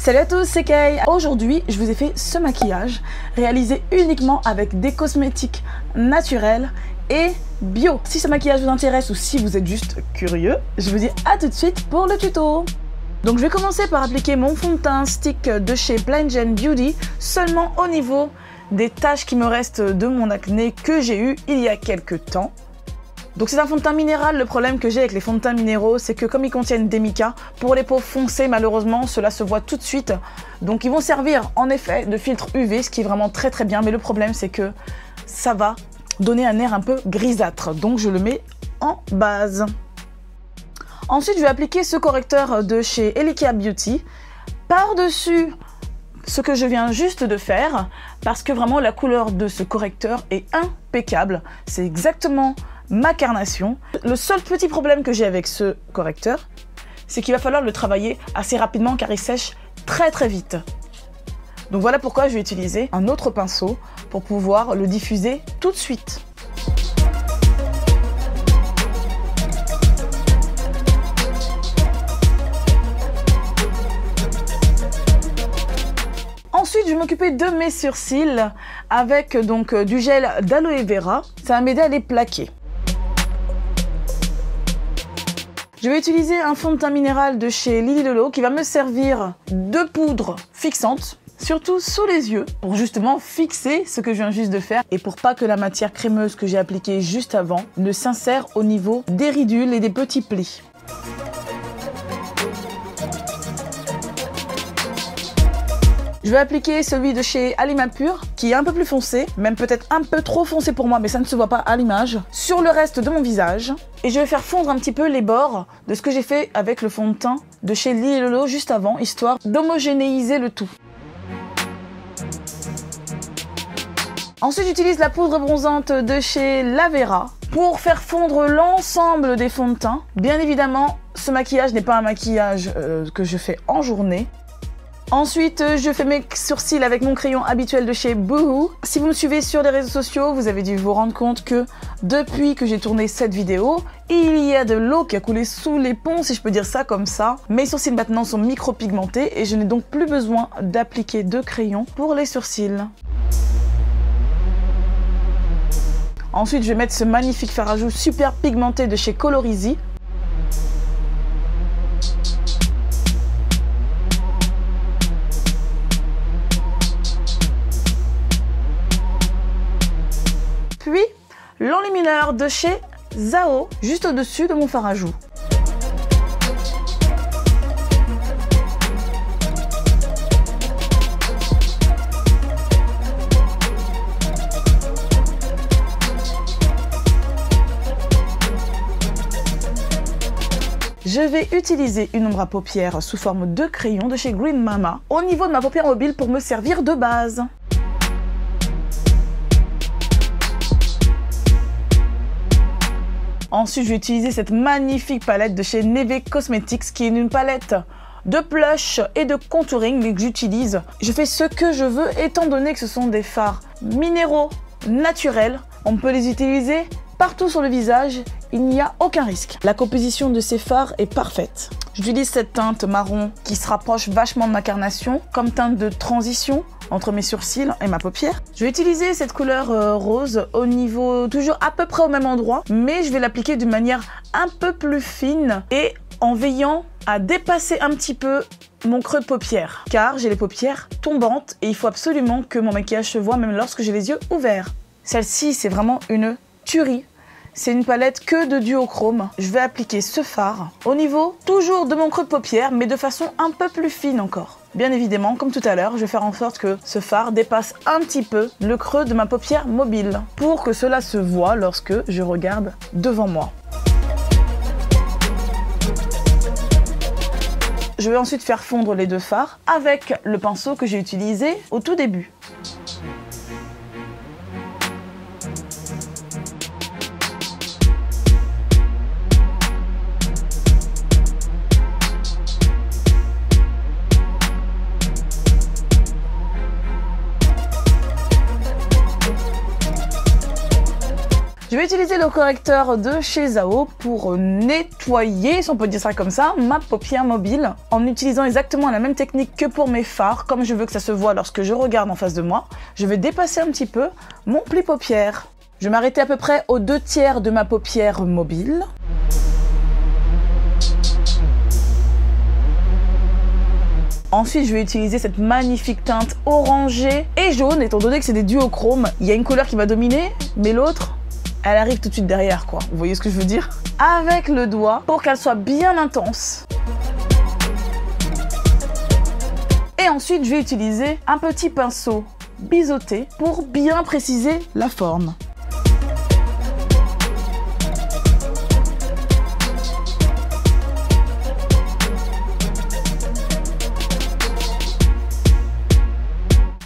Salut à tous, c'est Kay. Aujourd'hui, je vous ai fait ce maquillage réalisé uniquement avec des cosmétiques naturels et bio. Si ce maquillage vous intéresse ou si vous êtes juste curieux, je vous dis à tout de suite pour le tuto. Donc je vais commencer par appliquer mon fond de teint stick de chez Plain Jane Beauty seulement au niveau des taches qui me restent de mon acné que j'ai eu il y a quelques temps. Donc c'est un fond de teint minéral. Le problème que j'ai avec les fonds de teint minéraux, c'est que comme ils contiennent des micas, pour les peaux foncées, malheureusement, cela se voit tout de suite. Donc ils vont servir en effet de filtre UV, ce qui est vraiment très bien. Mais le problème, c'est que ça va donner un air un peu grisâtre. Donc je le mets en base. Ensuite, je vais appliquer ce correcteur de chez Elikia Beauty par-dessus ce que je viens juste de faire, parce que vraiment la couleur de ce correcteur est impeccable. C'est exactement ma carnation. Le seul petit problème que j'ai avec ce correcteur, c'est qu'il va falloir le travailler assez rapidement car il sèche très vite. Donc voilà pourquoi je vais utiliser un autre pinceau pour pouvoir le diffuser tout de suite. Ensuite, je vais m'occuper de mes sourcils avec donc du gel d'aloe vera. Ça va m'aider à les plaquer. Je vais utiliser un fond de teint minéral de chez Lily Lolo qui va me servir de poudre fixante, surtout sous les yeux, pour justement fixer ce que je viens juste de faire et pour pas que la matière crémeuse que j'ai appliquée juste avant ne s'insère au niveau des ridules et des petits plis. Je vais appliquer celui de chez Alima Pure, qui est un peu plus foncé, même peut-être un peu trop foncé pour moi, mais ça ne se voit pas à l'image, sur le reste de mon visage. Et je vais faire fondre un petit peu les bords de ce que j'ai fait avec le fond de teint de chez Lily Lolo juste avant, histoire d'homogénéiser le tout. Ensuite, j'utilise la poudre bronzante de chez Lavera pour faire fondre l'ensemble des fonds de teint. Bien évidemment, ce maquillage n'est pas un maquillage que je fais en journée. Ensuite, je fais mes sourcils avec mon crayon habituel de chez Boohoo. Si vous me suivez sur les réseaux sociaux, vous avez dû vous rendre compte que depuis que j'ai tourné cette vidéo, il y a de l'eau qui a coulé sous les ponts, si je peux dire ça comme ça. Mes sourcils maintenant sont micro-pigmentés et je n'ai donc plus besoin d'appliquer de crayon pour les sourcils. Ensuite, je vais mettre ce magnifique fard à joues super pigmenté de chez Colorisy. Puis l'enlumineur de chez Zao, juste au-dessus de mon fard à joues. Je vais utiliser une ombre à paupières sous forme de crayon de chez Green Mama au niveau de ma paupière mobile pour me servir de base. Ensuite, je vais utiliser cette magnifique palette de chez Neve Cosmetics qui est une palette de blush et de contouring mais que j'utilise. Je fais ce que je veux étant donné que ce sont des fards minéraux naturels. On peut les utiliser partout sur le visage, il n'y a aucun risque. La composition de ces fards est parfaite. J'utilise cette teinte marron qui se rapproche vachement de ma carnation comme teinte de transition entre mes sourcils et ma paupière. Je vais utiliser cette couleur rose au niveau, toujours à peu près au même endroit, mais je vais l'appliquer d'une manière un peu plus fine et en veillant à dépasser un petit peu mon creux de paupière, car j'ai les paupières tombantes et il faut absolument que mon maquillage se voit même lorsque j'ai les yeux ouverts. Celle-ci, c'est vraiment une tuerie. C'est une palette que de duochrome. Je vais appliquer ce fard au niveau toujours de mon creux de paupière, mais de façon un peu plus fine encore. Bien évidemment, comme tout à l'heure, je vais faire en sorte que ce fard dépasse un petit peu le creux de ma paupière mobile pour que cela se voit lorsque je regarde devant moi. Je vais ensuite faire fondre les deux fards avec le pinceau que j'ai utilisé au tout début. Je vais utilisé le correcteur de chez Zao pour nettoyer, si on peut dire ça comme ça, ma paupière mobile en utilisant exactement la même technique que pour mes fards. Comme je veux que ça se voit lorsque je regarde en face de moi, je vais dépasser un petit peu mon pli paupière. Je vais m'arrêter à peu près aux 2/3 de ma paupière mobile. Ensuite, je vais utiliser cette magnifique teinte orangée et jaune, étant donné que c'est des duochromes. Il y a une couleur qui va dominer, mais l'autre, elle arrive tout de suite derrière, quoi. Vous voyez ce que je veux dire? Avec le doigt, pour qu'elle soit bien intense. Et ensuite, je vais utiliser un petit pinceau biseauté pour bien préciser la forme.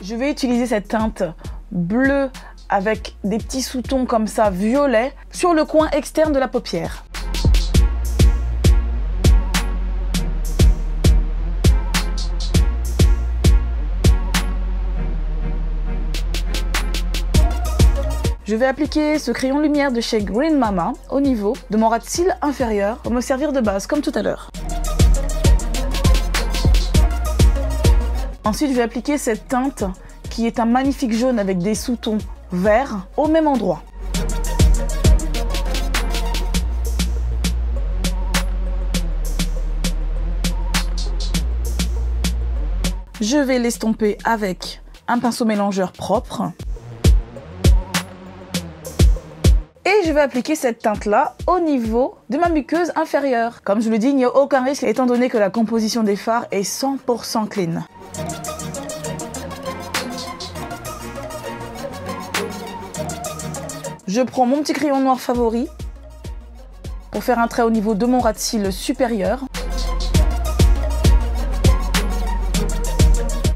Je vais utiliser cette teinte bleue avec des petits sous-tons comme ça, violet, sur le coin externe de la paupière. Je vais appliquer ce crayon lumière de chez Green Mama au niveau de mon ras de cils inférieur pour me servir de base, comme tout à l'heure. Ensuite, je vais appliquer cette teinte qui est un magnifique jaune avec des sous-tons verts au même endroit. Je vais l'estomper avec un pinceau mélangeur propre. Et je vais appliquer cette teinte-là au niveau de ma muqueuse inférieure. Comme je le dis, il n'y a aucun risque étant donné que la composition des fards est 100% clean. Je prends mon petit crayon noir favori pour faire un trait au niveau de mon ras de cils supérieur.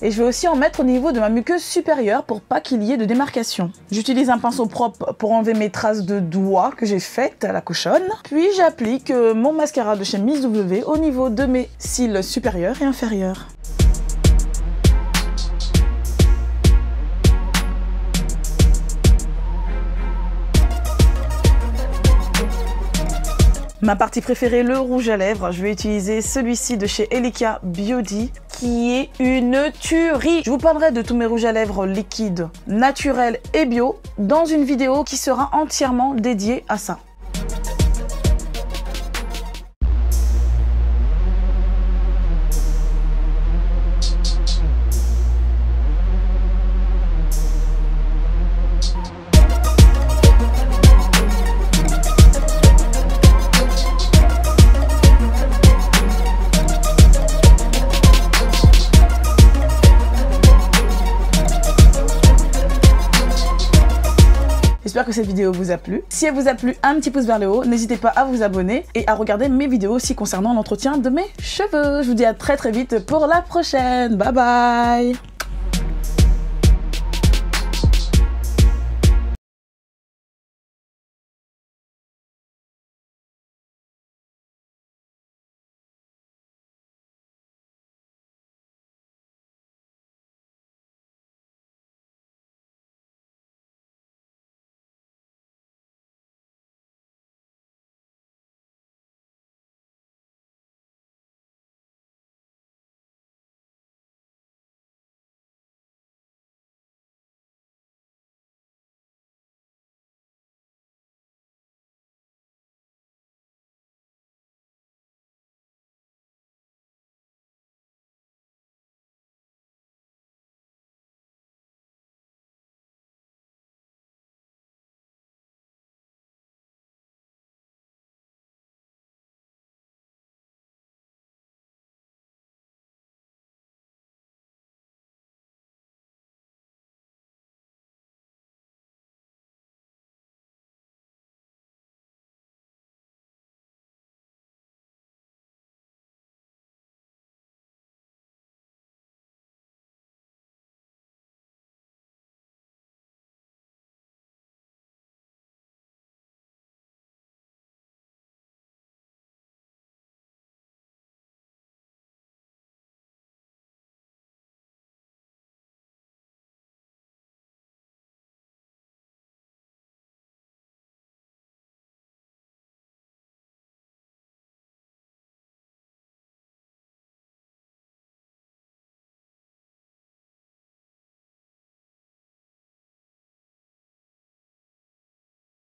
Et je vais aussi en mettre au niveau de ma muqueuse supérieure pour pas qu'il y ait de démarcation. J'utilise un pinceau propre pour enlever mes traces de doigts que j'ai faites à la cochonne. Puis j'applique mon mascara de chez Miss W au niveau de mes cils supérieurs et inférieurs. Ma partie préférée, le rouge à lèvres. Je vais utiliser celui-ci de chez Elika Beauty, qui est une tuerie. Je vous parlerai de tous mes rouges à lèvres liquides, naturels et bio dans une vidéo qui sera entièrement dédiée à ça. J'espère que cette vidéo vous a plu. Si elle vous a plu, un petit pouce vers le haut. N'hésitez pas à vous abonner et à regarder mes vidéos aussi concernant l'entretien de mes cheveux. Je vous dis à très vite pour la prochaine. Bye bye!